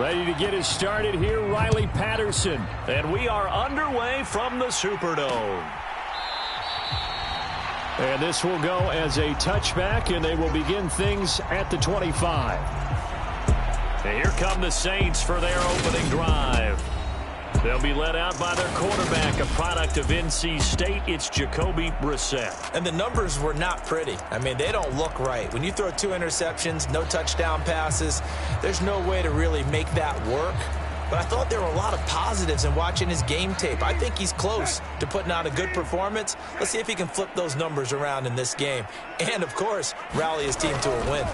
Ready to get us started here, Riley Patterson. And we are underway from the Superdome. And this will go as a touchback, and they will begin things at the 25. And here come the Saints for their opening drive. They'll be led out by their quarterback, a product of NC State. It's Jacoby Brissett. And the numbers were not pretty. I mean, they don't look right. When you throw 2 interceptions, no touchdown passes, there's no way to really make that work. But I thought there were a lot of positives in watching his game tape. I think he's close to putting out a good performance. Let's see if he can flip those numbers around in this game. And, of course, rally his team to a win.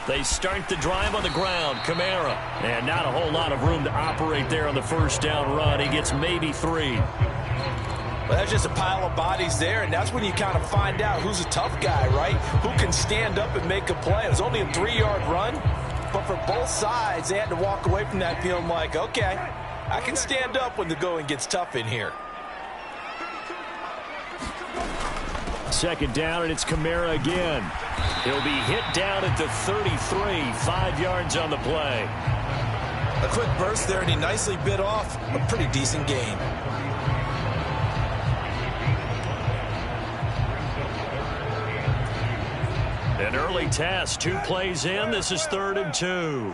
They start the drive on the ground. Kamara. And not a whole lot of room to operate there on the first down run. He gets maybe 3. Well, that's just a pile of bodies there, and that's when you kind of find out who's a tough guy, right? Who can stand up and make a play. It was only a 3-yard run, but for both sides, they had to walk away from that feeling like, okay, I can stand up when the going gets tough in here. Second down, and it's Kamara again. He'll be hit down at the 33, 5 yards on the play. A quick burst there, and he nicely bit off a pretty decent gain. An early test, 2 plays in. This is 3rd and 2.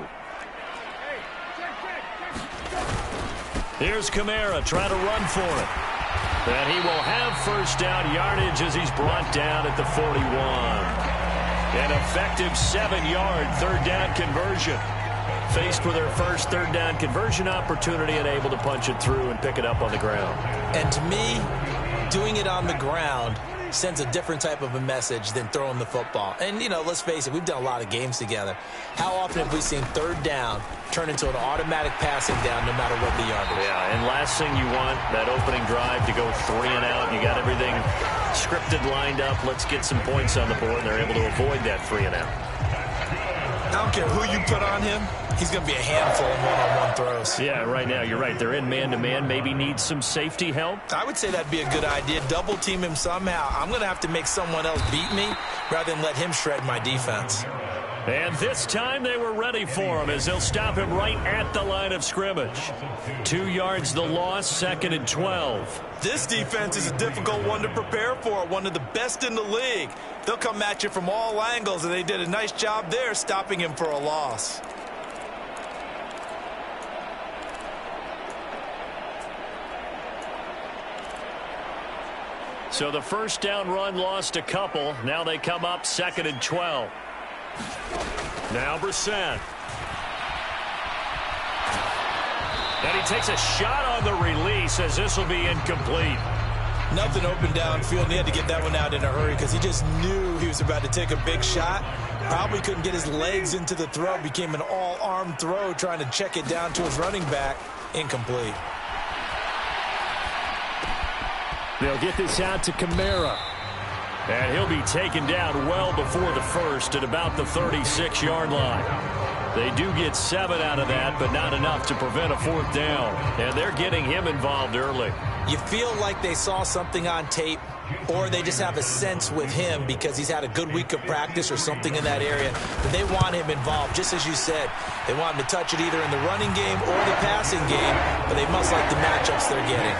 Here's Kamara trying to run for it. And he will have first down yardage as he's brought down at the 41. An effective 7-yard third down conversion. Faced with their first third down conversion opportunity and able to punch it through and pick it up on the ground. And to me, doing it on the ground sends a different type of a message than throwing the football. And, you know, let's face it, we've done a lot of games together. How often have we seen third down turn into an automatic passing down no matter what the yardage? Yeah, and last thing you want, that opening drive to go 3 and out. You got everything scripted, lined up. Let's get some points on the board. And they're able to avoid that 3 and out. I don't care who you put on him. He's going to be a handful in one-on-one throws. Yeah, right now, you're right. They're in man-to-man. Maybe need some safety help. I would say that'd be a good idea. Double team him somehow. I'm going to have to make someone else beat me rather than let him shred my defense. And this time they were ready for him as they'll stop him right at the line of scrimmage. 2 yards the loss, 2nd and 12. This defense is a difficult one to prepare for, one of the best in the league. They'll come at you from all angles, and they did a nice job there stopping him for a loss. So the first down run lost a couple. Now they come up 2nd and 12. Now Brissett. And he takes a shot on the release as this will be incomplete. Nothing open downfield, and he had to get that one out in a hurry because he just knew he was about to take a big shot. Probably couldn't get his legs into the throw. Became an all-arm throw trying to check it down to his running back. Incomplete. They'll get this out to Kamara. And he'll be taken down well before the first at about the 36-yard line. They do get 7 out of that, but not enough to prevent a 4th down. And they're getting him involved early. You feel like they saw something on tape, or they just have a sense with him because he's had a good week of practice or something in that area. But they want him involved, just as you said. They want him to touch it either in the running game or the passing game, but they must like the matchups they're getting.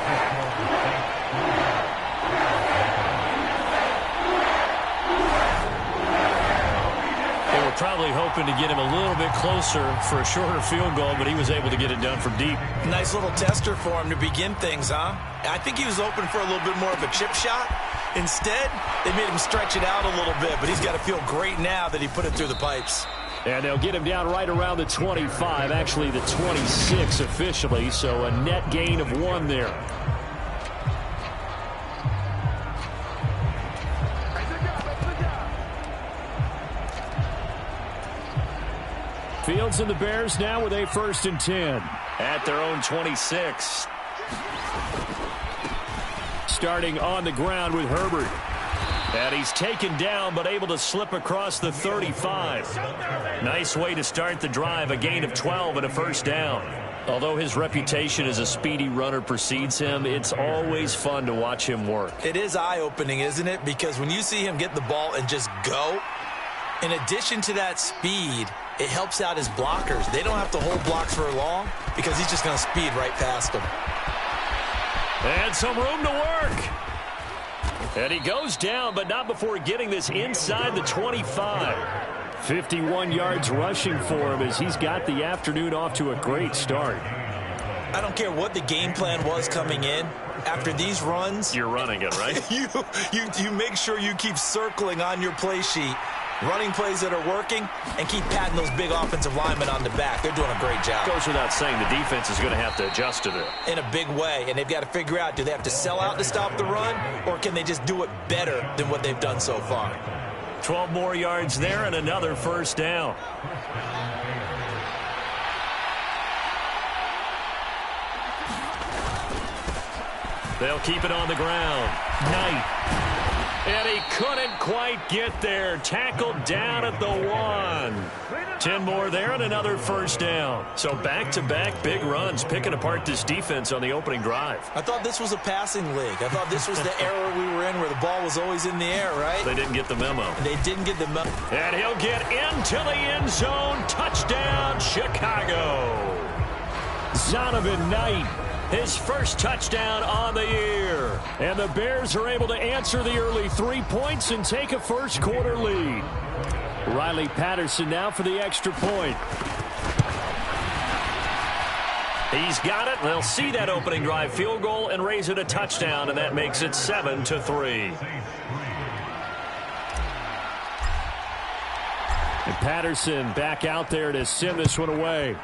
Probably hoping to get him a little bit closer for a shorter field goal, but he was able to get it done from deep. Nice little tester for him to begin things, huh? I think he was open for a little bit more of a chip shot. Instead, they made him stretch it out a little bit, but he's got to feel great now that he put it through the pipes. And they'll get him down right around the 25, actually the 26 officially, so a net gain of 1 there. Fields and the Bears now with a 1st and 10. At their own 26. Starting on the ground with Herbert. And he's taken down but able to slip across the 35. Nice way to start the drive. A gain of 12 and a 1st down. Although his reputation as a speedy runner precedes him, it's always fun to watch him work. It is eye-opening, isn't it? Because when you see him get the ball and just go, in addition to that speed, it helps out his blockers. They don't have to hold blocks for long because he's just going to speed right past them. And some room to work. And he goes down, but not before getting this inside the 25. 51 yards rushing for him as he's got the afternoon off to a great start. I don't care what the game plan was coming in. After these runs, you're running it, right? you make sure you keep circling on your play sheet, running plays that are working, and keep patting those big offensive linemen on the back. They're doing a great job. Goes without saying the defense is going to have to adjust to that. In a big way, and they've got to figure out, do they have to sell out to stop the run, or can they just do it better than what they've done so far? 12 more yards there and another first down. They'll keep it on the ground. Knight. And he couldn't quite get there. Tackled down at the 1. 10 more there and another first down. So back-to-back big runs, picking apart this defense on the opening drive. I thought this was a passing league. I thought this was the era we were in where the ball was always in the air, right? They didn't get the memo. They didn't get the memo. And he'll get into the end zone. Touchdown, Chicago. Zonovan Knight, his first touchdown on the year. And the Bears are able to answer the early 3 points and take a first quarter lead. Riley Patterson now for the extra point. He's got it. They'll see that opening drive field goal and raise it a touchdown, and that makes it 7-3. And Patterson back out there to send this one away.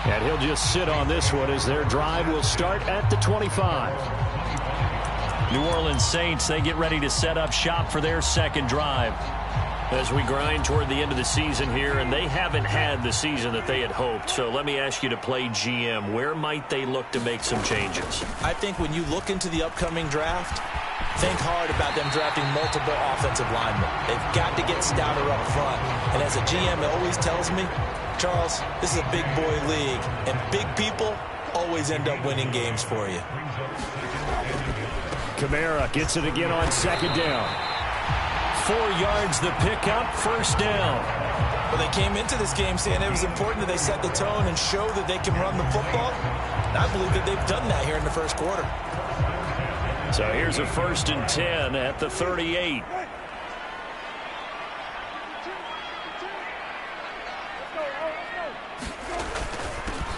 And he'll just sit on this one as their drive will start at the 25. New Orleans Saints, they get ready to set up shop for their second drive as we grind toward the end of the season here, and they haven't had the season that they had hoped. So let me ask you to play GM. Where might they look to make some changes? I think when you look into the upcoming draft, think hard about them drafting multiple offensive linemen. They've got to get stouter up front. And as a GM, it always tells me, Charles, this is a big boy league, and big people always end up winning games for you. Kamara gets it again on second down. 4 yards the pickup, first down. Well, they came into this game saying it was important that they set the tone and show that they can run the football. And I believe that they've done that here in the first quarter. So here's a 1st and 10 at the 38.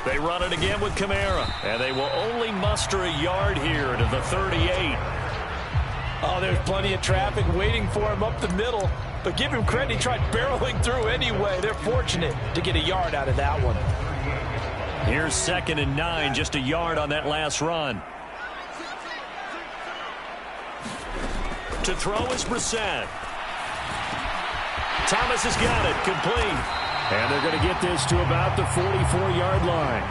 They run it again with Kamara, and they will only muster a yard here to the 38. Oh, there's plenty of traffic waiting for him up the middle. But give him credit, he tried barreling through anyway. They're fortunate to get a yard out of that one. Here's 2nd and 9, just a yard on that last run. To throw is Brissett. Thomas has got it, complete. And they're going to get this to about the 44-yard line.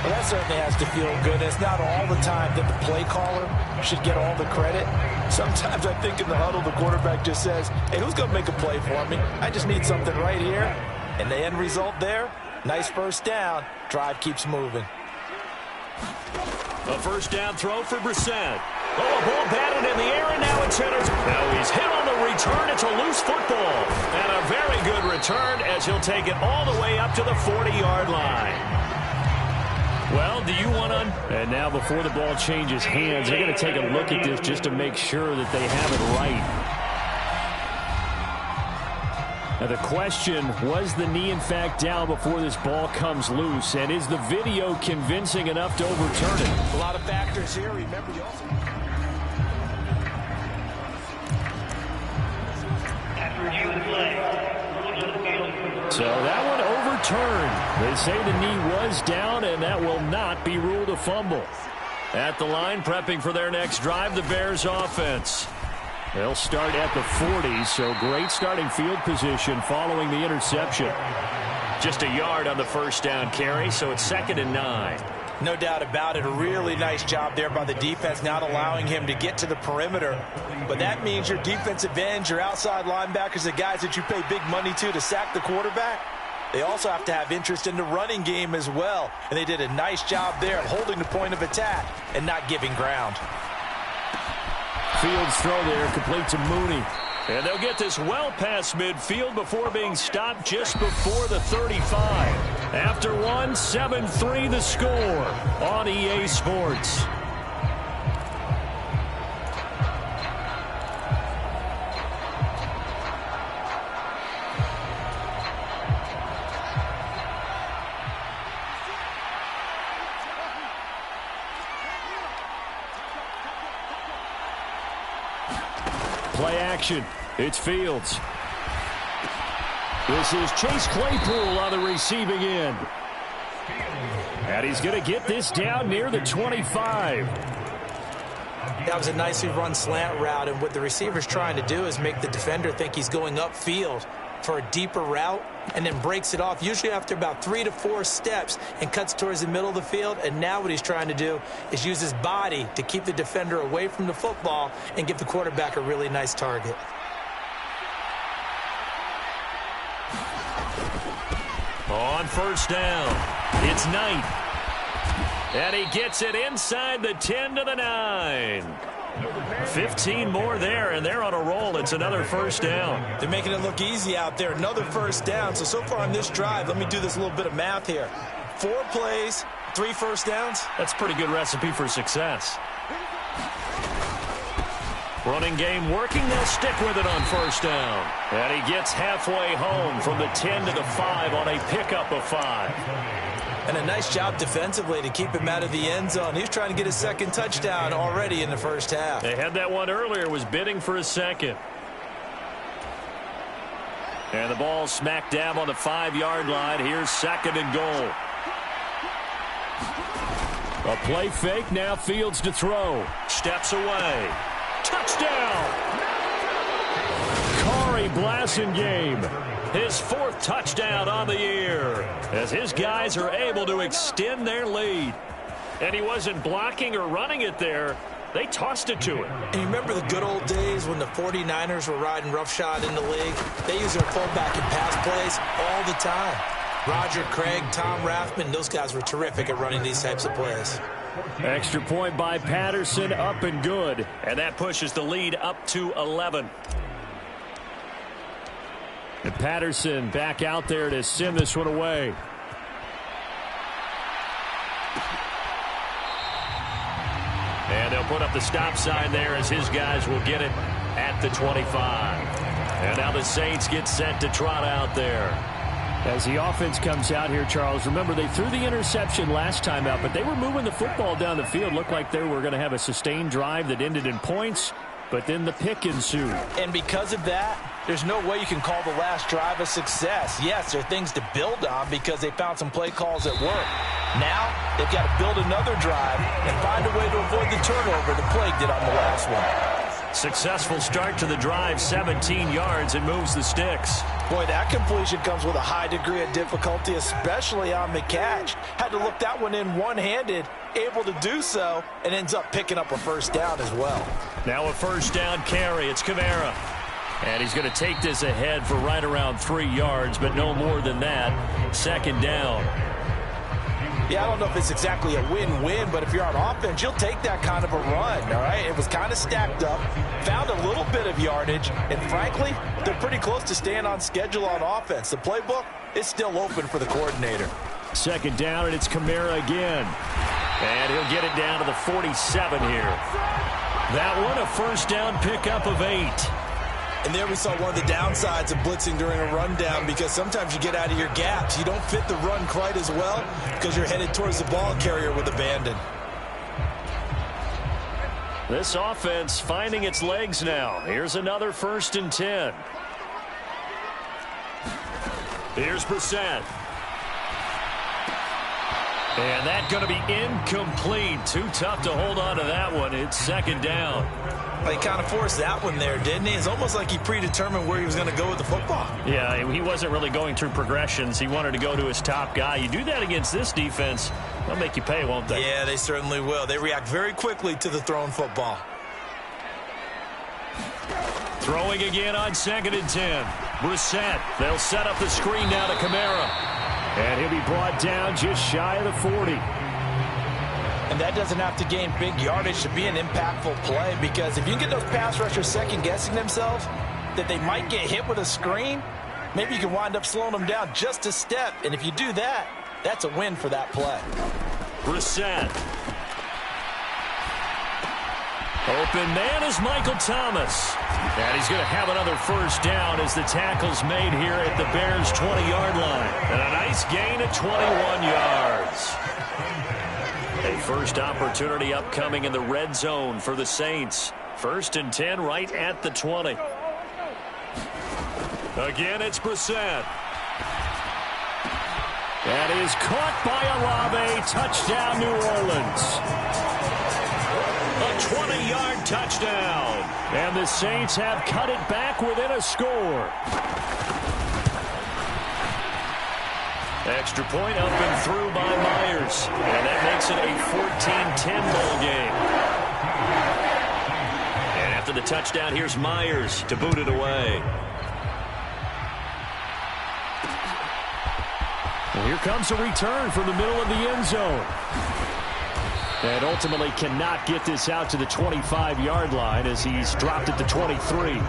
Well, that certainly has to feel good. It's not all the time that the play caller should get all the credit. Sometimes I think in the huddle, the quarterback just says, hey, who's going to make a play for me? I just need something right here. And the end result there, nice first down. Drive keeps moving. A first down throw for Brissett. Oh, a ball batted in the air, and now it's centers. Now he's hit on the return. It's a loose football. And a very good return as he'll take it all the way up to the 40-yard line. Well, do you want to? And now before the ball changes hands, they're going to take a look at this just to make sure that they have it right. Now the question, was the knee in fact down before this ball comes loose? And is the video convincing enough to overturn it? A lot of factors here. Remember, you also... So that one overturned. They say the knee was down, and that will not be ruled a fumble. At the line, prepping for their next drive, the Bears offense. They'll start at the 40, so great starting field position following the interception. Just a yard on the first down carry, so it's 2nd and 9. No doubt about it. A really nice job there by the defense, not allowing him to get to the perimeter. But that means your defensive ends, your outside linebackers, the guys that you pay big money to sack the quarterback, they also have to have interest in the running game as well. And they did a nice job there of holding the point of attack and not giving ground. Fields' throw there, complete to Mooney. And they'll get this well past midfield before being stopped just before the 35. After one, 7-3 the score on EA Sports. Play action. It's Fields. This is Chase Claypool on the receiving end. And he's going to get this down near the 25. That was a nicely run slant route, and what the receiver's trying to do is make the defender think he's going upfield for a deeper route, and then breaks it off, usually after about 3 to 4 steps, and cuts towards the middle of the field. And now what he's trying to do is use his body to keep the defender away from the football and give the quarterback a really nice target. On first down, it's Knight. And he gets it inside the 10 to the 9. 15 more there, and they're on a roll. It's another first down. They're making it look easy out there. Another first down. So far on this drive, let me do this little bit of math here. 4 plays, 3 first downs. That's a pretty good recipe for success. Running game working. They'll stick with it on first down. And he gets halfway home from the 10 to the 5 on a pickup of 5. And a nice job defensively to keep him out of the end zone. He's trying to get his second touchdown already in the first half. They had that one earlier, was bidding for a second. And the ball smack dab on the 5-yard line. Here's second and goal. A play fake, now Fields to throw. Steps away. Touchdown! Corey Blasingame. His 4th touchdown on the year as his guys are able to extend their lead. And he wasn't blocking or running it there. They tossed it to him. And you remember the good old days when the 49ers were riding roughshod in the league? They use their fullback in pass plays all the time. Roger Craig, Tom Rathman, those guys were terrific at running these types of plays. Extra point by Patterson, up and good. And that pushes the lead up to 11. And Patterson back out there to send this one away. And they'll put up the stop sign there as his guys will get it at the 25. And now the Saints get set to trot out there. As the offense comes out here, Charles, remember they threw the interception last time out, but they were moving the football down the field. Looked like they were going to have a sustained drive that ended in points, but then the pick ensued. And because of that, there's no way you can call the last drive a success. Yes, there are things to build on because they found some play calls that work. Now, they've got to build another drive and find a way to avoid the turnover the plague did on the last one. Successful start to the drive, 17 yards, and moves the sticks. Boy, that completion comes with a high degree of difficulty, especially on the catch. Had to look that one in one-handed, able to do so, and ends up picking up a first down as well. Now a first down carry. It's Kamara. And he's going to take this ahead for right around 3 yards, but no more than that. Second down. Yeah, I don't know if it's exactly a win-win, but if you're on offense, you'll take that kind of a run, all right? It was kind of stacked up, found a little bit of yardage, and frankly, they're pretty close to staying on schedule on offense. The playbook is still open for the coordinator. Second down, and it's Kamara again. And he'll get it down to the 47 here. That one, a first down pickup of 8. And there we saw one of the downsides of blitzing during a rundown, because sometimes you get out of your gaps. You don't fit the run quite as well because you're headed towards the ball carrier with abandon. This offense finding its legs now. Here's another 1st and 10. Here's Brissett. And that's going to be incomplete. Too tough to hold on to that one. It's second down. Well, he kind of forced that one there, didn't he? It's almost like he predetermined where he was going to go with the football. Yeah, he wasn't really going through progressions. He wanted to go to his top guy. You do that against this defense, they'll make you pay, won't they? Yeah, they certainly will. They react very quickly to the thrown football. Throwing again on 2nd and 10. Brissett. They'll set up the screen now to Kamara. And he'll be brought down just shy of the 40. And that doesn't have to gain big yardage to be an impactful play, because if you can get those pass rushers second-guessing themselves that they might get hit with a screen, maybe you can wind up slowing them down just a step. And if you do that, that's a win for that play. Brissett. Open man is Michael Thomas. And he's going to have another first down as the tackle's made here at the Bears' 20-yard line. And a nice gain of 21 yards. A first opportunity upcoming in the red zone for the Saints. 1st and 10 right at the 20. Again, it's Brissett. That is caught by Olave. Touchdown, New Orleans. A 20-yard touchdown. And the Saints have cut it back within a score. Extra point up and through by Myers. And that makes it a 14-10 ball game. And after the touchdown, here's Myers to boot it away. Well, here comes a return from the middle of the end zone. And ultimately cannot get this out to the 25-yard line as he's dropped at the 23.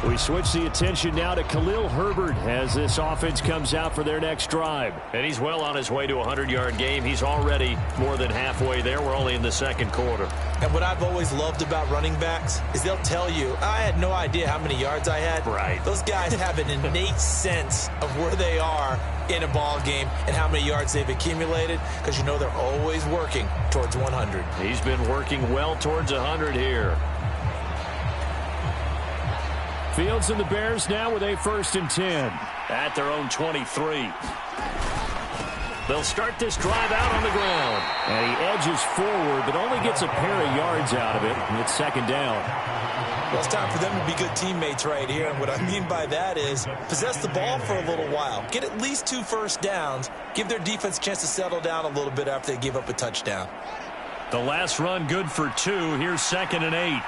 We switch the attention now to Khalil Herbert as this offense comes out for their next drive. And he's well on his way to a 100-yard game. He's already more than halfway there. We're only in the second quarter. And what I've always loved about running backs is they'll tell you, I had no idea how many yards I had. Right. Those guys have an innate sense of where they are in a ball game and how many yards they've accumulated, because you know they're always working towards 100. He's been working well towards 100 here. Fields and the Bears now with a 1st and 10. At their own 23. They'll start this drive out on the ground. And he edges forward, but only gets a pair of yards out of it. And it's 2nd down. Well, it's time for them to be good teammates right here. And what I mean by that is possess the ball for a little while. Get at least 2 first downs. Give their defense a chance to settle down a little bit after they give up a touchdown. The last run good for 2. Here's 2nd and 8.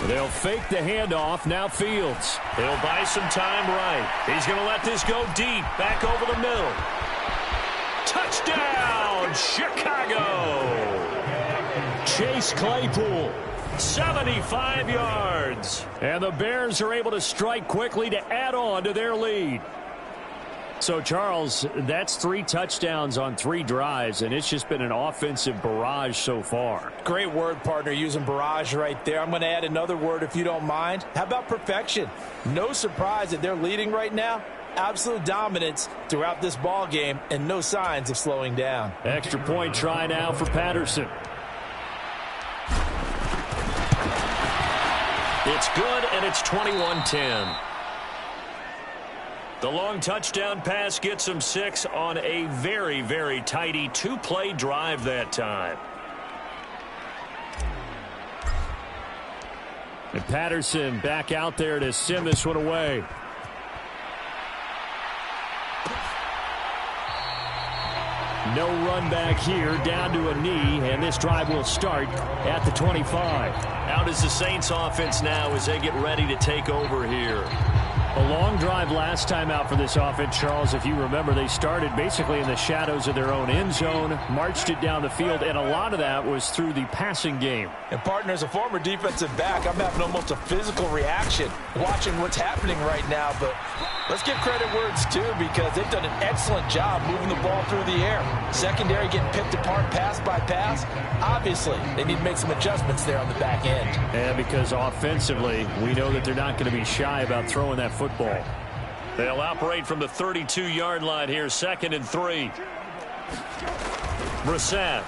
They'll fake the handoff. Now Fields. He'll buy some time right. He's going to let this go deep. Back over the middle. Touchdown, Chicago. Chase Claypool. 75 yards. And the Bears are able to strike quickly to add on to their lead. So, Charles, that's 3 touchdowns on 3 drives, and it's just been an offensive barrage so far. Great word, partner, using barrage right there. I'm going to add another word if you don't mind. How about perfection? No surprise that they're leading right now. Absolute dominance throughout this ball game and no signs of slowing down. Extra point try now for Patterson. It's good, and it's 21-10. The long touchdown pass gets him 6 on a very, very tidy 2-play drive that time. And Patterson back out there to send this one away. No run back here, down to a knee, and this drive will start at the 25. Out is the Saints offense now as they get ready to take over here. A long drive last time out for this offense, Charles. If you remember, they started basically in the shadows of their own end zone, marched it down the field, and a lot of that was through the passing game. And, partner, as a former defensive back, I'm having almost a physical reaction watching what's happening right now. But let's give credit where it's due, because they've done an excellent job moving the ball through the air. Secondary getting picked apart pass by pass. Obviously, they need to make some adjustments there on the back end. And because offensively, we know that they're not going to be shy about throwing that football. They'll operate from the 32-yard line here, 2nd and 3. Brissett.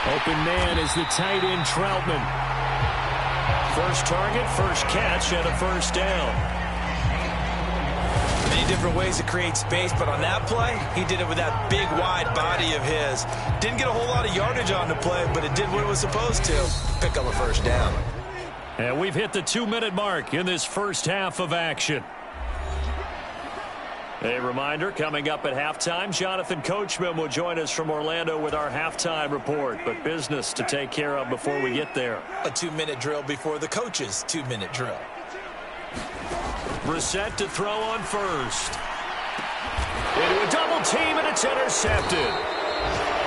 Open man is the tight end Troutman. First target, first catch, and a first down. Many different ways to create space, but on that play, he did it with that big, wide body of his. Didn't get a whole lot of yardage on the play, but it did what it was supposed to. Pick up a first down. And we've hit the 2-minute mark in this first half of action. A reminder, coming up at halftime, Jonathan Coachman will join us from Orlando with our halftime report. But business to take care of before we get there. A 2-minute drill before the coach's 2-minute drill. Brissett to throw on first. Into a double team, and it's intercepted.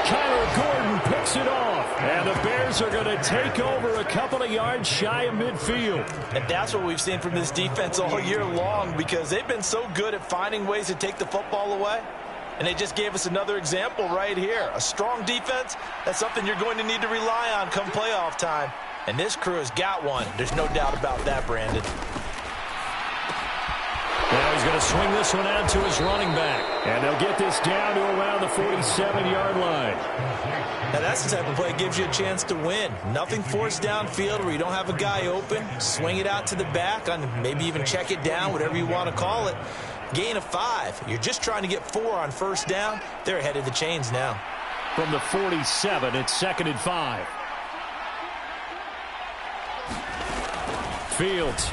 Kyler Gordon picks it off. And the Bears are going to take over a couple of yards shy of midfield. And that's what we've seen from this defense all year long, because they've been so good at finding ways to take the football away. And they just gave us another example right here. A strong defense, that's something you're going to need to rely on come playoff time. And this crew has got one. There's no doubt about that, Brandon. Now he's going to swing this one out to his running back. And they'll get this down to around the 47-yard line. Now that's the type of play that gives you a chance to win. Nothing forced downfield where you don't have a guy open. Swing it out to the back, on maybe even check it down, whatever you want to call it. Gain of 5. You're just trying to get 4 on first down. They're ahead of the chains now. From the 47, it's 2nd and 5. Fields.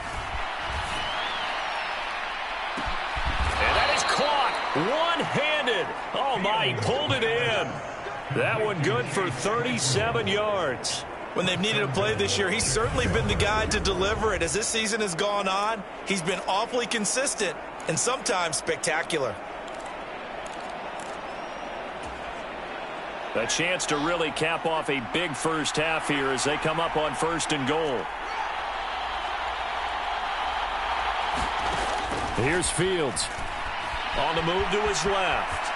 And that is caught one-handed. Oh, my, he pulled it in. That one good for 37 yards. When they've needed a play this year, he's certainly been the guy to deliver it. As this season has gone on, he's been awfully consistent and sometimes spectacular. A chance to really cap off a big first half here as they come up on 1st and goal. Here's Fields. On the move to his left.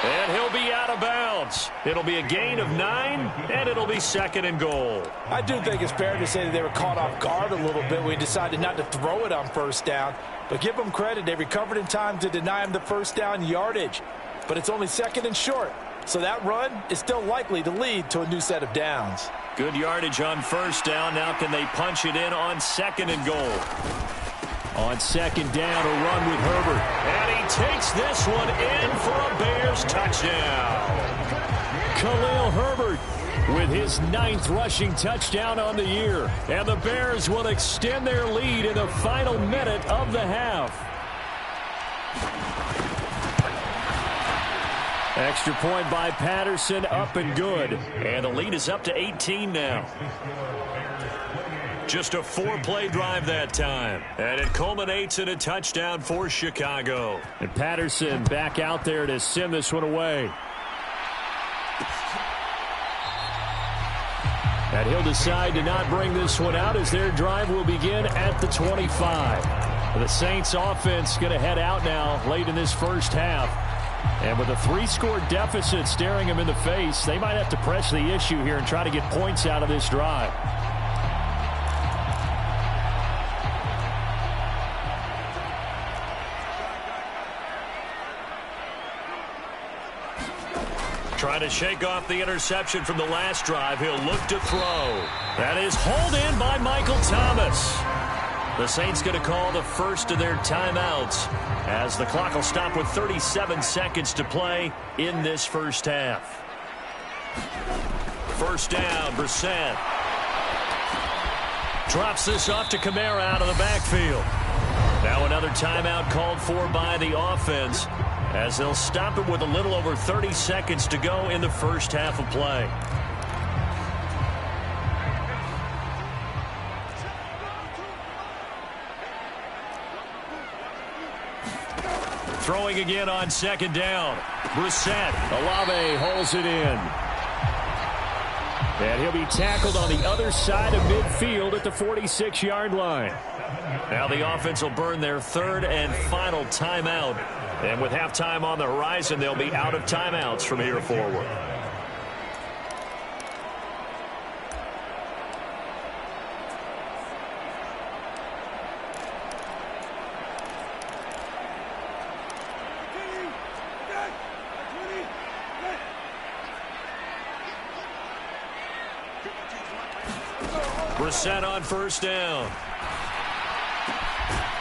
And he'll be out of bounds. It'll be a gain of 9, and it'll be 2nd and goal. I do think it's fair to say that they were caught off guard a little bit when he decided not to throw it on first down. But give them credit. They recovered in time to deny him the first down yardage. But it's only 2nd and short. So that run is still likely to lead to a new set of downs. Good yardage on first down. Now can they punch it in on 2nd and goal? On 2nd down, a run with Herbert. And he takes this one in for a Bears touchdown. Khalil Herbert with his 9th rushing touchdown on the year. And the Bears will extend their lead in the final minute of the half. Extra point by Patterson, up and good. And the lead is up to 18 now. Just a 4-play drive that time. And it culminates in a touchdown for Chicago. And Patterson back out there to send this one away. And he'll decide to not bring this one out as their drive will begin at the 25. The Saints offense going to head out now late in this first half. And with a 3-score deficit staring them in the face, they might have to press the issue here and try to get points out of this drive. Trying to shake off the interception from the last drive. He'll look to throw. That is hauled in by Michael Thomas. The Saints going to call the first of their timeouts as the clock will stop with 37 seconds to play in this first half. First down, Brissett. Drops this off to Kamara out of the backfield. Now another timeout called for by the offense as they'll stop it with a little over 30 seconds to go in the first half of play. Throwing again on 2nd down. Brissett. Olave holds it in. And he'll be tackled on the other side of midfield at the 46-yard line. Now the offense will burn their 3rd and final timeout. And with halftime on the horizon, they'll be out of timeouts from here forward. Brissett on first down.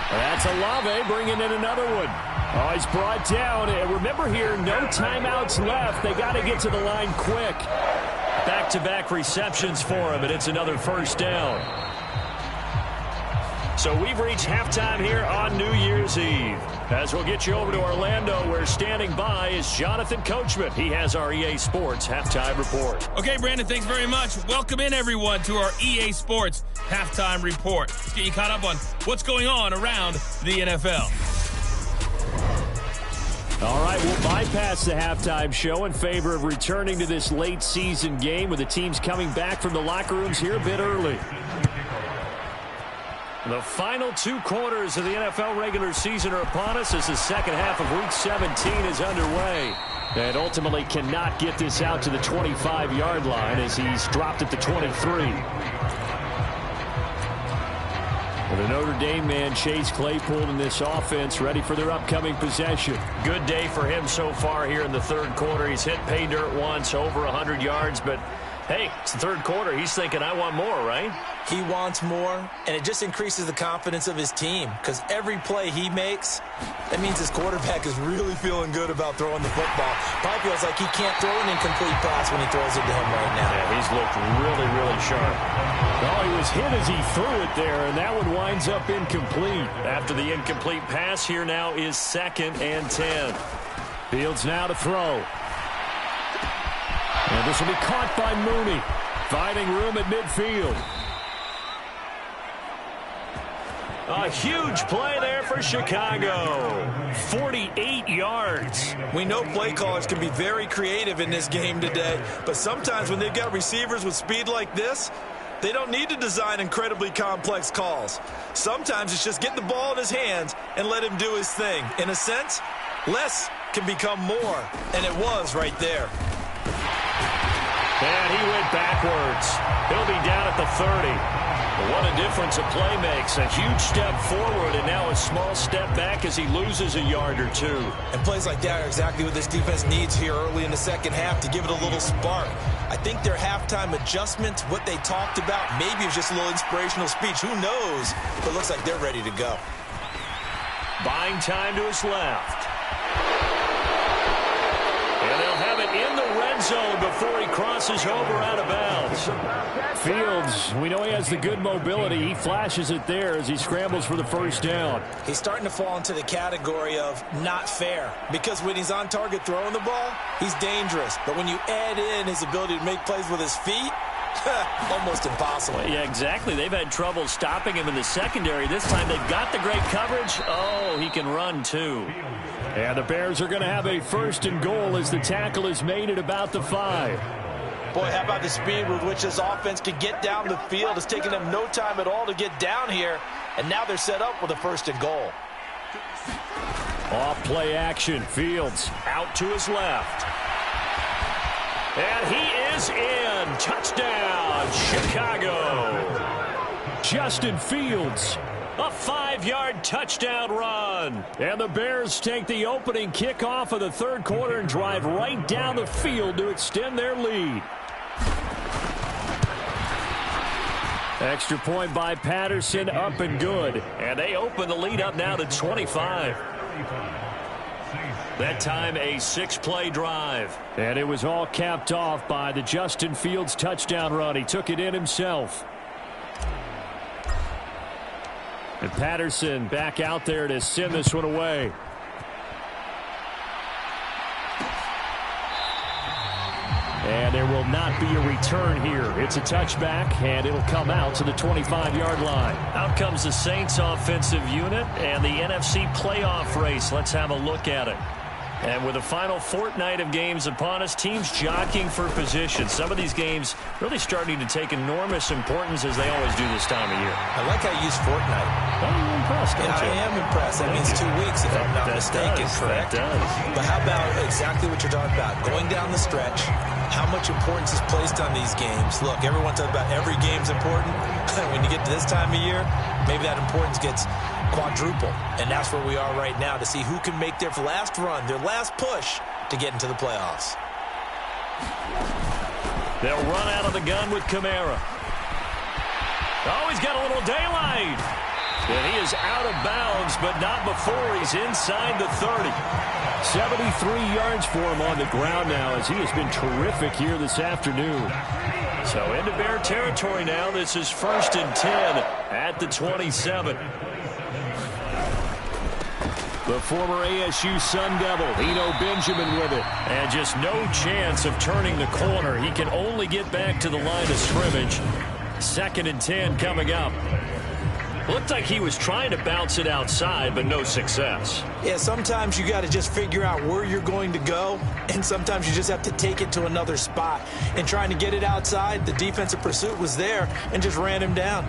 That's Olave bringing in another one. Oh, he's brought down. And remember here, no timeouts left. They got to get to the line quick. Back-to-back receptions for him, and it's another first down. So we've reached halftime here on New Year's Eve. As we'll get you over to Orlando, where standing by is Jonathan Coachman. He has our EA Sports Halftime Report. Okay, Brandon, thanks very much. Welcome in, everyone, to our EA Sports Halftime Report. Let's get you caught up on what's going on around the NFL. All right, we'll bypass the halftime show in favor of returning to this late season game with the teams coming back from the locker rooms here a bit early. The final 2 quarters of the NFL regular season are upon us as the second half of Week 17 is underway. And ultimately cannot get this out to the 25-yard line as he's dropped at the 23. The Notre Dame man, Chase Claypool, in this offense, ready for their upcoming possession. Good day for him so far here in the third quarter. He's hit pay dirt once, over 100 yards, but hey, it's the third quarter. He's thinking, I want more, right? He wants more, and it just increases the confidence of his team because every play he makes, that means his quarterback is really feeling good about throwing the football. Probably feels like he can't throw an incomplete pass when he throws it to him right now. Yeah, he's looked really, really sharp. Oh, he was hit as he threw it there, and that one winds up incomplete. After the incomplete pass, here now is 2nd and 10. Fields now to throw. And this will be caught by Mooney, finding room at midfield. A huge play there for Chicago. 48 yards. We know play callers can be very creative in this game today, but sometimes when they've got receivers with speed like this, they don't need to design incredibly complex calls. Sometimes it's just get the ball in his hands and let him do his thing. In a sense, less can become more, and it was right there. And he went backwards. He'll be down at the 30. What a difference a play makes. A huge step forward and now a small step back as he loses a yard or 2. And plays like that are exactly what this defense needs here early in the second half to give it a little spark. I think their halftime adjustments, what they talked about, maybe it was just a little inspirational speech. Who knows? But it looks like they're ready to go. Buying time to his left. And they'll have it in the red zone before he crosses over out of bounds. Fields, we know he has the good mobility. He flashes it there as he scrambles for the first down. He's starting to fall into the category of not fair, because when he's on target throwing the ball, he's dangerous. But when you add in his ability to make plays with his feet, almost impossible. Yeah, exactly. They've had trouble stopping him in the secondary. This time they've got the great coverage. Oh, he can run too. And the Bears are going to have a 1st and goal as the tackle is made at about the 5. Boy, how about the speed with which this offense can get down the field? It's taken them no time at all to get down here, and now they're set up with a 1st and goal. Off play action. Fields out to his left. And he is in. Touchdown, Chicago. Justin Fields. A 5-yard touchdown run. And the Bears take the opening kickoff of the third quarter and drive right down the field to extend their lead. Extra point by Patterson, up and good. And they open the lead up now to 25. That time a 6-play drive. And it was all capped off by the Justin Fields touchdown run. He took it in himself. And Patterson back out there to send this one away. And there will not be a return here. It's a touchback, and it'll come out to the 25-yard line. Out comes the Saints offensive unit and the NFC playoff race. Let's have a look at it. And with the final fortnight of games upon us, teams jockeying for position. Some of these games really starting to take enormous importance as they always do this time of year. I like how you use fortnight. Oh, you're impressed, don't you? I am impressed. That means 2 weeks, if I'm not mistaken, correct? That does. But how about exactly what you're talking about? Going down the stretch, how much importance is placed on these games. Look, everyone talks about every game's important. When you get to this time of year, maybe that importance gets quadruple. And that's where we are right now to see who can make their last run, their last push to get into the playoffs. They'll run out of the gun with Kamara. Oh, he's got a little daylight. And he is out of bounds, but not before he's inside the 30. 73 yards for him on the ground now, as he has been terrific here this afternoon. So into Bear territory now. This is 1st and 10 at the 27. The former ASU Sun Devil, Eno Benjamin with it. And just no chance of turning the corner. He can only get back to the line of scrimmage. 2nd and 10 coming up. Looked like he was trying to bounce it outside, but no success. Yeah, sometimes you got to just figure out where you're going to go, and sometimes you just have to take it to another spot. And trying to get it outside, the defensive pursuit was there and just ran him down.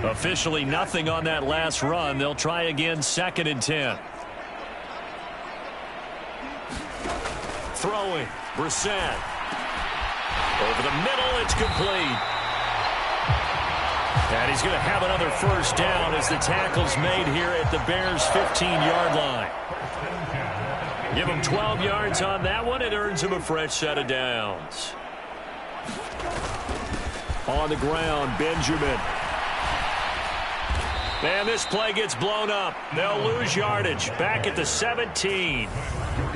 Officially nothing on that last run. They'll try again, 2nd and 10. Throwing, Brissett. Over the middle, it's complete. And he's going to have another first down as the tackle's made here at the Bears' 15-yard line. Give him 12 yards on that one. It earns him a fresh set of downs. On the ground, Benjamin. And this play gets blown up. They'll lose yardage. Back at the 17.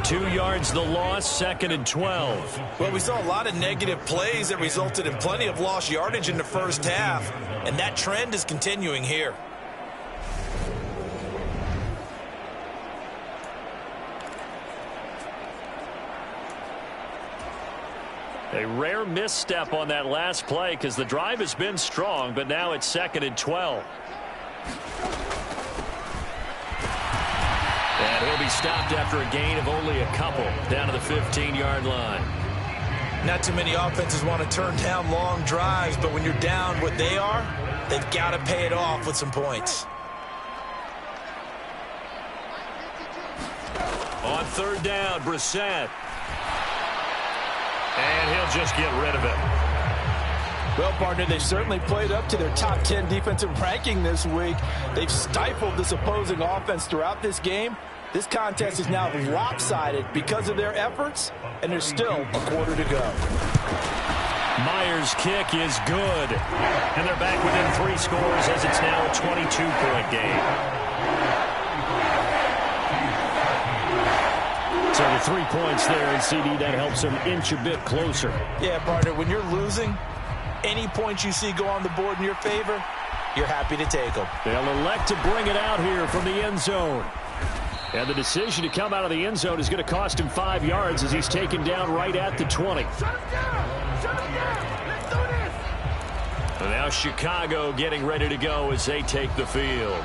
2 yards the loss, 2nd and 12. Well, we saw a lot of negative plays that resulted in plenty of lost yardage in the first half, and that trend is continuing here. A rare misstep on that last play because the drive has been strong, but now it's 2nd and 12. And he'll be stopped after a gain of only a couple down to the 15-yard line. Not too many offenses want to turn down long drives, but when you're down what they are, they've got to pay it off with some points. On 3rd down, Brissett. And he'll just get rid of it. Well, partner, they've certainly played up to their top 10 defensive ranking this week. They've stifled this opposing offense throughout this game. This contest is now lopsided because of their efforts, and there's still a quarter to go. Myers' kick is good. And they're back within 3 scores as it's now a 22-point game. So the 3 points there, and CD, that helps them inch a bit closer. Yeah, partner, when you're losing, any points you see go on the board in your favor, you're happy to take them. They'll elect to bring it out here from the end zone. And the decision to come out of the end zone is going to cost him 5 yards as he's taken down right at the 20. And now Chicago getting ready to go as they take the field.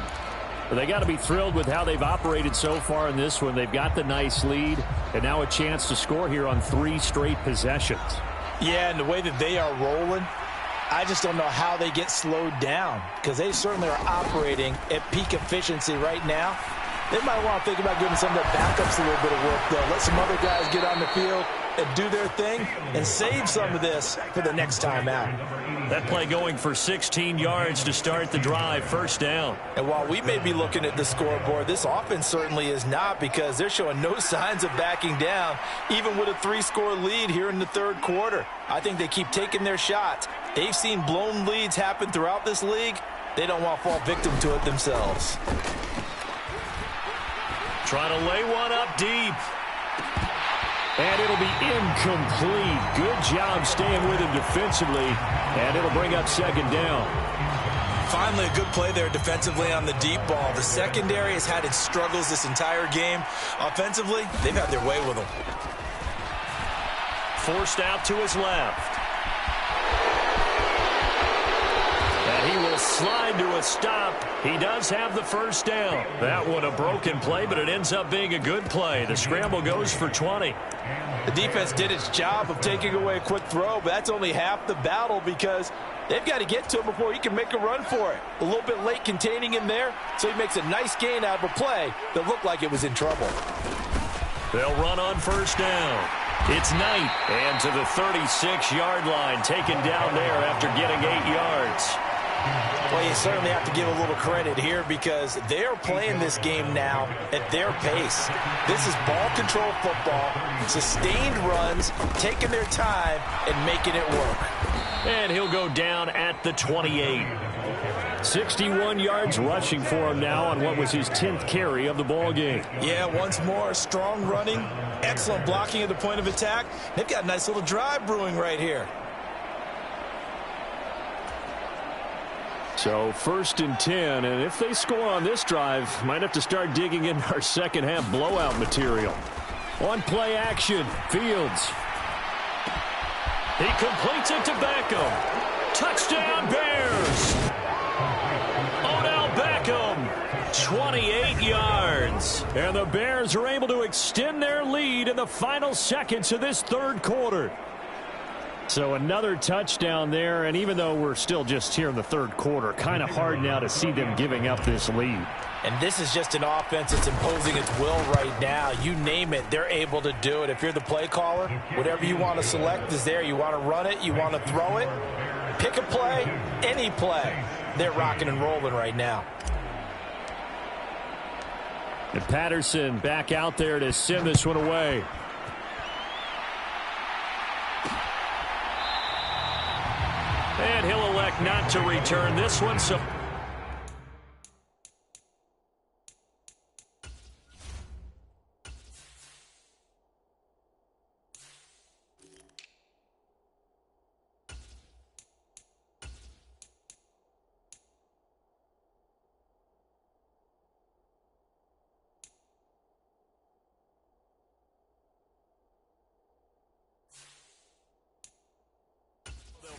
Well, they got to be thrilled with how they've operated so far in this one. They've got the nice lead, and now a chance to score here on 3 straight possessions. Yeah, and the way that they are rolling, I just don't know how they get slowed down, because they certainly are operating at peak efficiency right now. They might want to think about giving some of their backups a little bit of work, though. Let some other guys get on the field and do their thing and save some of this for the next time out. That play going for 16 yards to start the drive, first down. And while we may be looking at the scoreboard, this offense certainly is not, because they're showing no signs of backing down, even with a 3-score lead here in the 3rd quarter. I think they keep taking their shots. They've seen blown leads happen throughout this league. They don't want to fall victim to it themselves. Trying to lay one up deep. And it'll be incomplete. Good job staying with him defensively. And it'll bring up 2nd down. Finally, a good play there defensively on the deep ball. The secondary has had its struggles this entire game. Offensively, they've had their way with them. Forced out to his left. And he will slide to a stop. He does have the first down. That one a broken play, but it ends up being a good play. The scramble goes for 20. The defense did its job of taking away a quick throw, but that's only half the battle, because they've got to get to him before he can make a run for it. A little bit late containing him there, so he makes a nice gain out of a play that looked like it was in trouble. They'll run on first down. It's Knight, and to the 36-yard line, taken down there after getting 8 yards. Well, you certainly have to give a little credit here, because they're playing this game now at their pace. This is ball control football, sustained runs, taking their time and making it work. And he'll go down at the 28. 61 yards rushing for him now on what was his 10th carry of the ball game. Yeah, once more, strong running, excellent blocking at the point of attack. They've got a nice little drive brewing right here. So 1st and 10, and if they score on this drive, might have to start digging in our second half blowout material. On play action, Fields. He completes it to Beckham. Touchdown Bears. Odell Beckham, 28 yards. And the Bears are able to extend their lead in the final seconds of this 3rd quarter. So another touchdown there, and even though we're still just here in the 3rd quarter, kind of hard now to see them giving up this lead. And this is just an offense that's imposing its will right now. You name it, they're able to do it. If you're the play caller, whatever you want to select is there. You want to run it, you want to throw it. Pick a play, any play. They're rocking and rolling right now. And Patterson back out there to send this one away. And he'll elect not to return this one. So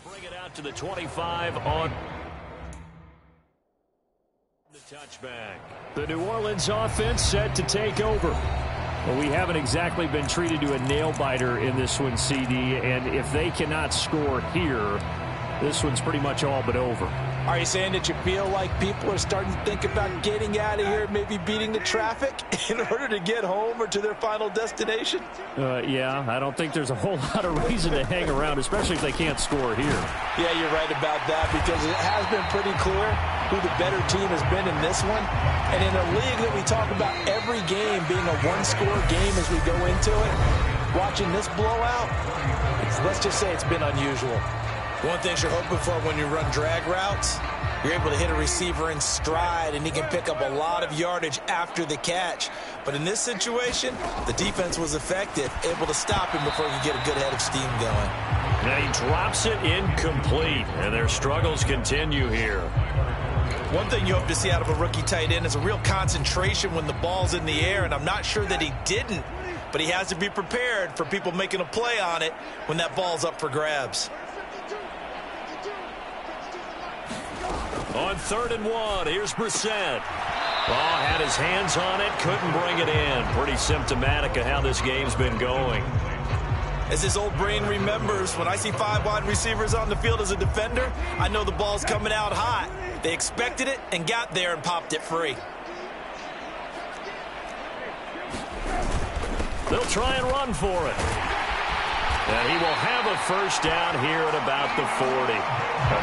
bring it out to the 25 on the touchback. The New Orleans offense set to take over. Well, we haven't exactly been treated to a nail-biter in this one, CD, and if they cannot score here, this one's pretty much all but over. Are you saying that you feel like people are starting to think about getting out of here, maybe beating the traffic in order to get home or to their final destination? Yeah, I don't think there's a whole lot of reason to hang around, especially if they can't score here. Yeah, you're right about that, because it has been pretty clear who the better team has been in this one. And in a league that we talk about every game being a one-score game as we go into it, watching this blowout, let's just say it's been unusual. One thing you're hoping for when you run drag routes, you're able to hit a receiver in stride, and he can pick up a lot of yardage after the catch. But in this situation, the defense was effective, able to stop him before he could get a good head of steam going. Now he drops it incomplete, and their struggles continue here. One thing you hope to see out of a rookie tight end is a real concentration when the ball's in the air, and I'm not sure that he didn't, but he has to be prepared for people making a play on it when that ball's up for grabs. On 3rd and 1, here's Brissett. Oh, had his hands on it, couldn't bring it in. Pretty symptomatic of how this game's been going. As his old brain remembers, when I see 5 wide receivers on the field as a defender, I know the ball's coming out hot. They expected it and got there and popped it free. They'll try and run for it. And he will have a 1st down here at about the 40.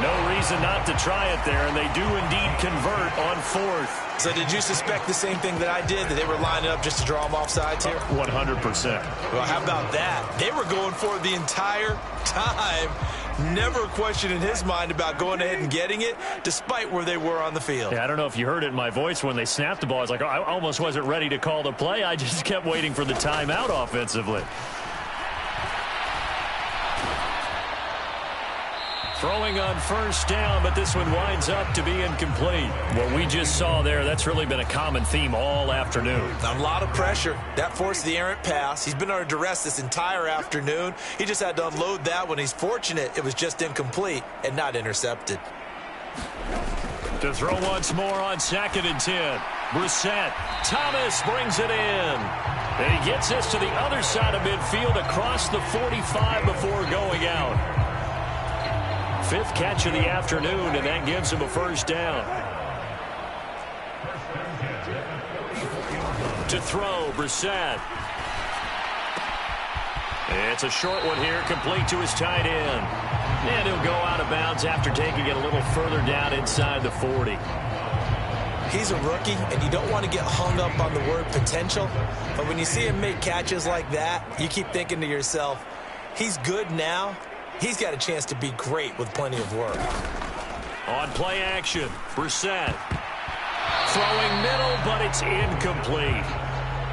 No reason not to try it there, and they do indeed convert on 4th. So did you suspect the same thing that I did, that they were lining up just to draw them off sides here? 100%. Well, how about that? They were going for it the entire time. Never a question in his mind about going ahead and getting it, despite where they were on the field. Yeah, I don't know if you heard it in my voice when they snapped the ball. I was like, oh, I almost wasn't ready to call the play. I just kept waiting for the timeout offensively. Throwing on 1st down, but this one winds up to be incomplete. What we just saw there, that's really been a common theme all afternoon. A lot of pressure. That forced the errant pass. He's been under duress this entire afternoon. He just had to unload that one. He's fortunate it was just incomplete and not intercepted. To throw once more on 2nd and 10. Brissett. Thomas brings it in. And he gets this to the other side of midfield across the 45 before going out. 5th catch of the afternoon, and that gives him a 1st down. To throw, Brissett. It's a short one here, complete to his tight end. And he'll go out of bounds after taking it a little further down inside the 40. He's a rookie, and you don't want to get hung up on the word potential. But when you see him make catches like that, you keep thinking to yourself, he's good now, he's got a chance to be great with plenty of work. On play action, Brissett. Throwing middle, but it's incomplete.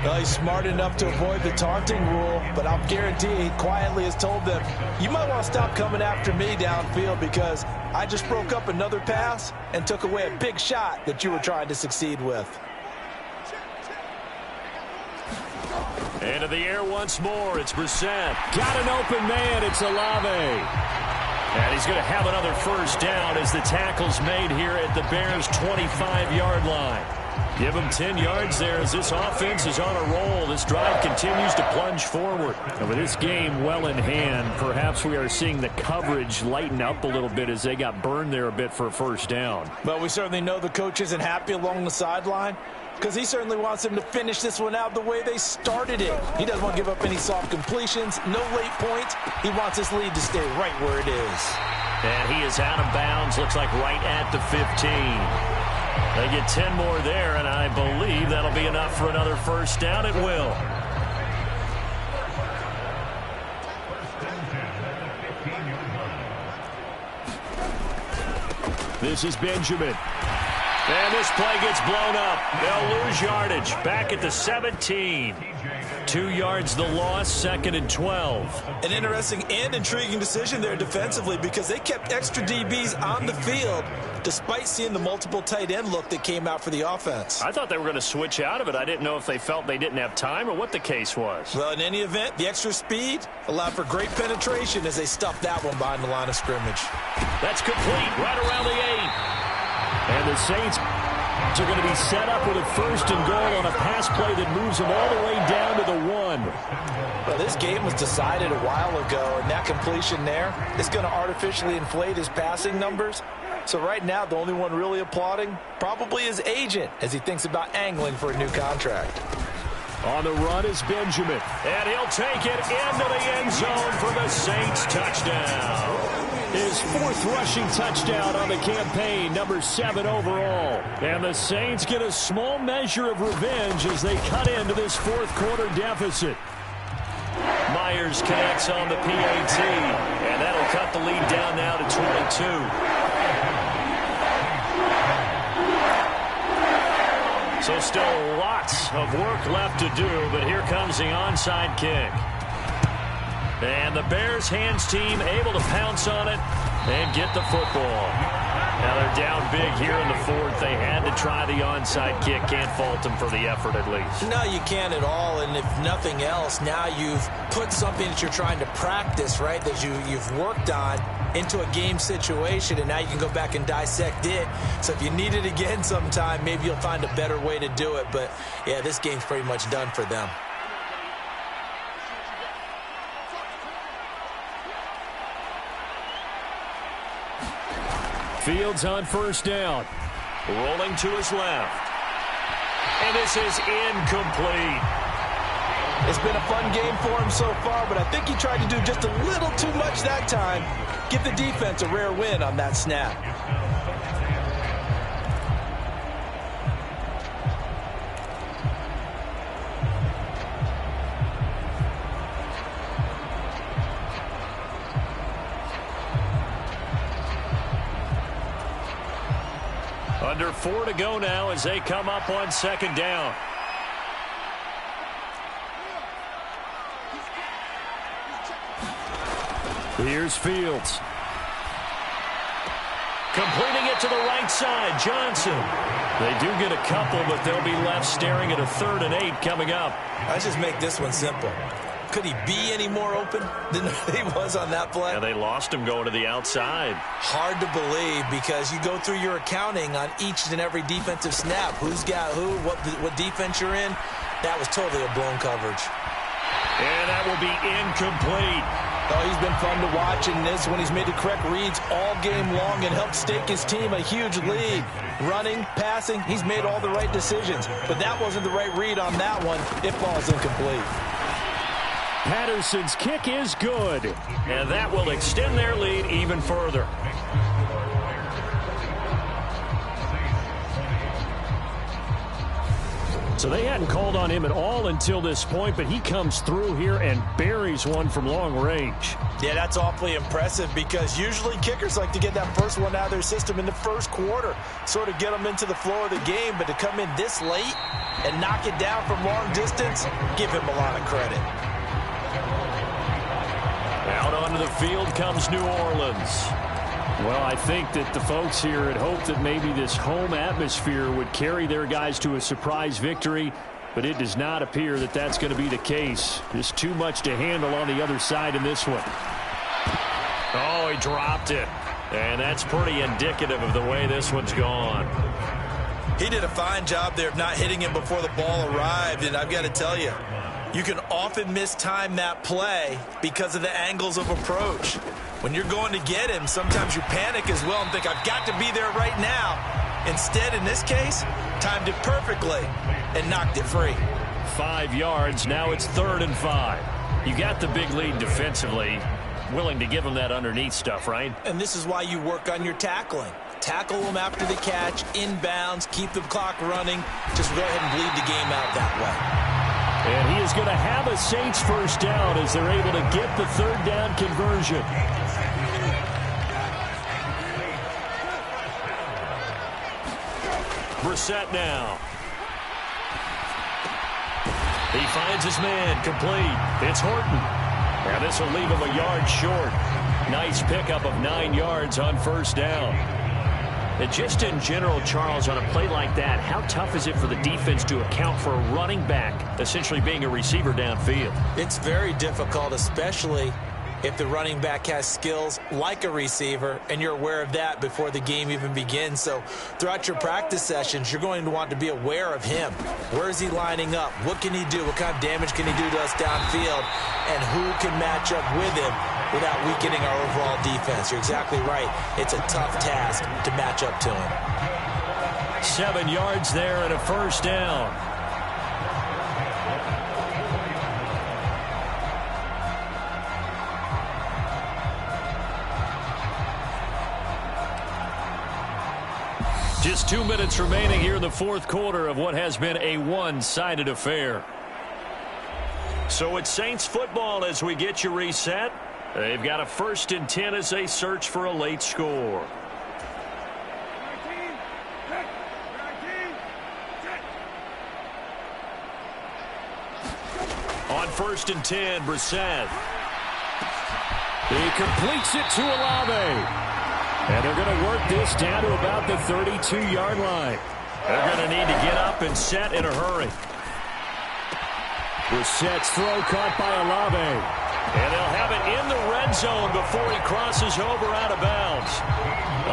Well, he's smart enough to avoid the taunting rule, but I'll guarantee he quietly has told them, you might want to stop coming after me downfield because I just broke up another pass and took away a big shot that you were trying to succeed with. Into the air once more. It's Brissett. Got an open man. It's Olave. And he's going to have another first down as the tackle's made here at the Bears' 25-yard line. Give him 10 yards there as this offense is on a roll. This drive continues to plunge forward. And with this game well in hand, perhaps we are seeing the coverage lighten up a little bit as they got burned there a bit for a first down. But we certainly know the coach isn't happy along the sideline because he certainly wants them to finish this one out the way they started it. He doesn't want to give up any soft completions, no late points. He wants this lead to stay right where it is. And he is out of bounds, looks like right at the 15. They get 10 more there, and I believe that'll be enough for another first down. It will. This is Benjamin. And this play gets blown up. They'll lose yardage. Back at the 17. 2 yards the loss, 2nd and 12. An interesting and intriguing decision there defensively because they kept extra DBs on the field despite seeing the multiple tight end look that came out for the offense. I thought they were going to switch out of it. I didn't know if they felt they didn't have time or what the case was. Well, in any event, the extra speed allowed for great penetration as they stuffed that one behind the line of scrimmage. That's complete right around the 8. And the Saints are going to be set up with a 1st and goal on a pass play that moves them all the way down to the 1. Well, this game was decided a while ago, and that completion there is going to artificially inflate his passing numbers. So right now, the only one really applauding probably his agent as he thinks about angling for a new contract. On the run is Benjamin. And he'll take it into the end zone for the Saints touchdown. His 4th rushing touchdown on the campaign, number 7 overall. And the Saints get a small measure of revenge as they cut into this 4th quarter deficit. Myers connects on the PAT, and that'll cut the lead down now to 22. So still lots of work left to do, but here comes the onside kick. And the Bears hands team able to pounce on it and get the football. Now they're down big here in the 4th. They had to try the onside kick. Can't fault them for the effort at least. No, you can't at all. And if nothing else, now you've put something that you're trying to practice, right, that you've worked on into a game situation, and now you can go back and dissect it. So if you need it again sometime, maybe you'll find a better way to do it. But, yeah, this game's pretty much done for them. Fields on 1st down. Rolling to his left. And this is incomplete. It's been a fun game for him so far, but I think he tried to do just a little too much that time. Give the defense a rare win on that snap. Under 4 to go now as they come up on 2nd down. Here's Fields. Completing it to the right side, Johnson. They do get a couple, but they'll be left staring at a 3rd and 8 coming up. Let's just make this one simple. Could he be any more open than he was on that play? Yeah, they lost him going to the outside. Hard to believe because you go through your accounting on each and every defensive snap. Who's got who, what defense you're in. That was totally a blown coverage. And that will be incomplete. Oh, he's been fun to watch in this when he's made the correct reads all game long and helped stake his team a huge lead. Running, passing, he's made all the right decisions. But that wasn't the right read on that one. It falls incomplete. Patterson's kick is good. And that will extend their lead even further. So they hadn't called on him at all until this point, but he comes through here and buries one from long range. Yeah, that's awfully impressive because usually kickers like to get that first one out of their system in the first quarter, sort of get them into the flow of the game, but to come in this late and knock it down from long distance, give him a lot of credit. Out onto the field comes New Orleans. Well, I think that the folks here had hoped that maybe this home atmosphere would carry their guys to a surprise victory, but it does not appear that that's going to be the case. Just too much to handle on the other side in this one. Oh, he dropped it. And that's pretty indicative of the way this one's gone. He did a fine job there of not hitting him before the ball arrived, and I've got to tell you, you can often mistime that play because of the angles of approach. When you're going to get him, sometimes you panic as well and think, I've got to be there right now. Instead, in this case, timed it perfectly and knocked it free. 5 yards. Now it's 3rd and 5. You got the big lead defensively. Willing to give him that underneath stuff, right? And this is why you work on your tackling. Tackle them after the catch, inbounds, keep the clock running. Just go ahead and bleed the game out that way. And he is going to have a Saints first down as they're able to get the 3rd down conversion. Brissett now. He finds his man, complete. It's Horton. Now this will leave him a yard short. Nice pickup of 9 yards on first down. And just in general, Charles, on a play like that, how tough is it for the defense to account for a running back essentially being a receiver downfield? It's very difficult, especially if the running back has skills like a receiver, and you're aware of that before the game even begins. So throughout your practice sessions, you're going to want to be aware of him. Where is he lining up? What can he do? What kind of damage can he do to us downfield? And who can match up with him without weakening our overall defense? You're exactly right. It's a tough task to match up to him. 7 yards there and a first down. Just 2 minutes remaining here in the fourth quarter of what has been a one-sided affair. So it's Saints football as we get you reset. They've got a 1st and 10 as they search for a late score. On 1st and 10, Brissett. He completes it to Olave. And they're going to work this down to about the 32-yard line. They're going to need to get up and set in a hurry. Brissett's throw caught by Olave. And they'll have it in the red zone before he crosses over out of bounds.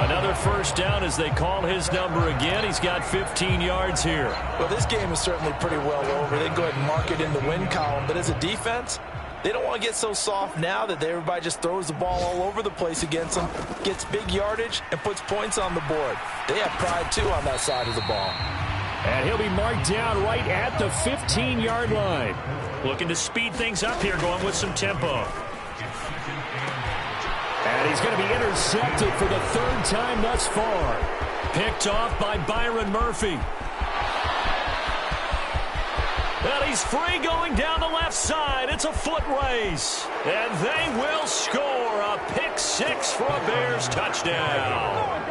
Another first down as they call his number again. He's got 15 yards here. Well, this game is certainly pretty well over. They go ahead and mark it in the win column. But as a defense, they don't want to get so soft now that everybody just throws the ball all over the place against them, gets big yardage, and puts points on the board. They have pride, too, on that side of the ball. And he'll be marked down right at the 15-yard line. Looking to speed things up here, going with some tempo. And he's going to be intercepted for the 3rd time thus far. Picked off by Byron Murphy. And he's free going down the left side. It's a foot race. And they will score a pick 6 for a Bears touchdown.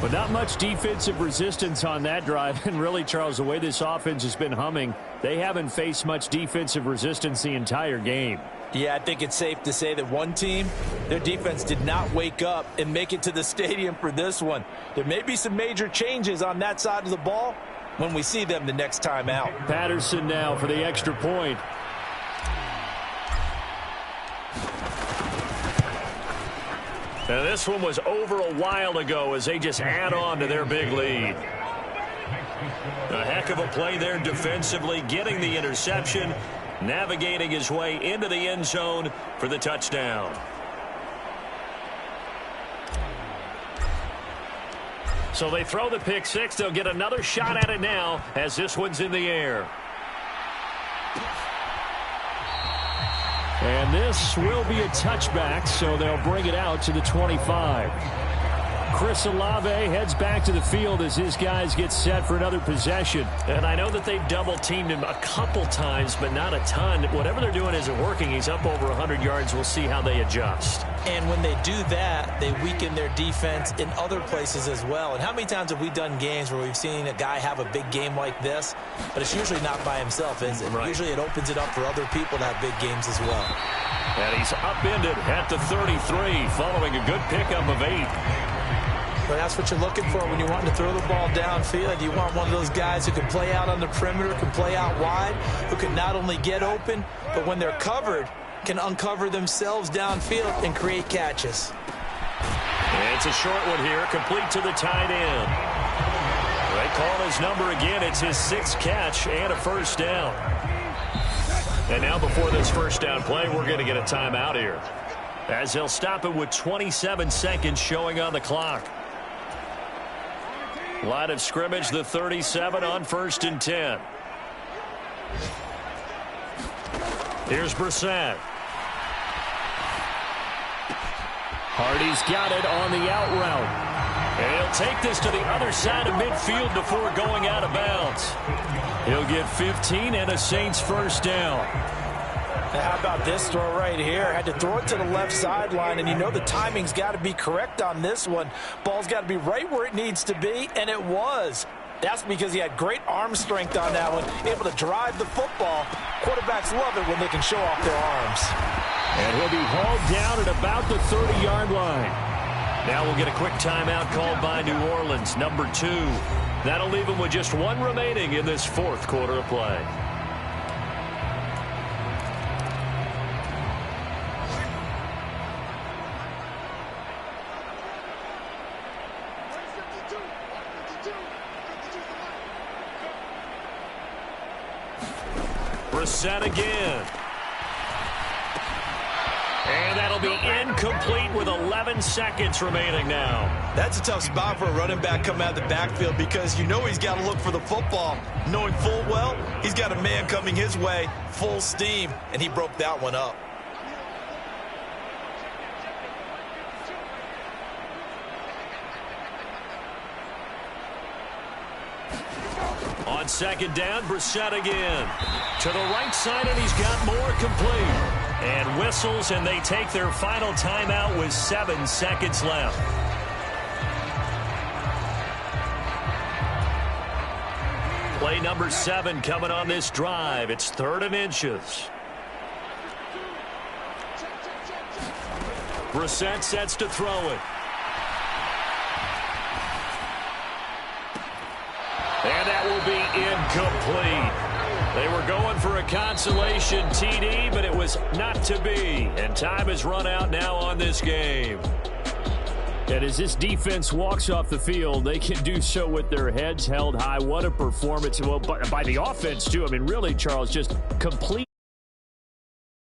But not much defensive resistance on that drive. And really, Charles, the way this offense has been humming, they haven't faced much defensive resistance the entire game. Yeah, I think it's safe to say that one team, their defense did not wake up and make it to the stadium for this one. There may be some major changes on that side of the ball when we see them the next time out. Patterson now for the extra point. Now this one was over a while ago as they just add on to their big lead. A heck of a play there defensively, getting the interception, navigating his way into the end zone for the touchdown. So they throw the pick 6. They'll get another shot at it now as this one's in the air. And this will be a touchback, so they'll bring it out to the 25. Chris Olave heads back to the field as his guys get set for another possession. And I know that they've double-teamed him a couple times, but not a ton. Whatever they're doing isn't working. He's up over 100 yards. We'll see how they adjust. And when they do that, they weaken their defense in other places as well. And how many times have we done games where we've seen a guy have a big game like this, but it's usually not by himself, is it? Right. Usually it opens it up for other people to have big games as well. And he's upended at the 33, following a good pickup of 8. But that's what you're looking for when you're wanting to throw the ball downfield. You want one of those guys who can play out on the perimeter, can play out wide, who can not only get open, but when they're covered, can uncover themselves downfield and create catches. And it's a short one here, complete to the tight end. They call his number again. It's his 6th catch and a first down. And now before this first down play, we're going to get a timeout here, as he'll stop it with 27 seconds showing on the clock. Line of scrimmage, the 37 on 1st and 10. Here's Brissett. Hardy's got it on the out route. And he'll take this to the other side of midfield before going out of bounds. He'll get 15 and a Saints first down. Now, how about this throw right here? Had to throw it to the left sideline, and you know the timing's got to be correct on this one. Ball's got to be right where it needs to be, and it was. That's because he had great arm strength on that one, able to drive the football. Quarterbacks love it when they can show off their arms. And he'll be hauled down at about the 30-yard line. Now we'll get a quick timeout called by New Orleans, number 2. That'll leave them with just 1 remaining in this 4th quarter of play. Brissett again. And that'll be incomplete with 11 seconds remaining now. That's a tough spot for a running back coming out of the backfield because you know he's got to look for the football, knowing full well he's got a man coming his way full steam, and he broke that one up. On 2nd down, Brissett again. To the right side, and he's got more complete. And whistles, and they take their final timeout with 7 seconds left. Play number 7 coming on this drive. It's 3rd and inches. Brissett sets to throw it. And that will be incomplete. They were going for a consolation TD, but it was not to be. And time has run out now on this game. And as this defense walks off the field, they can do so with their heads held high. What a performance. Well, by the offense, too. I mean, really, Charles, just complete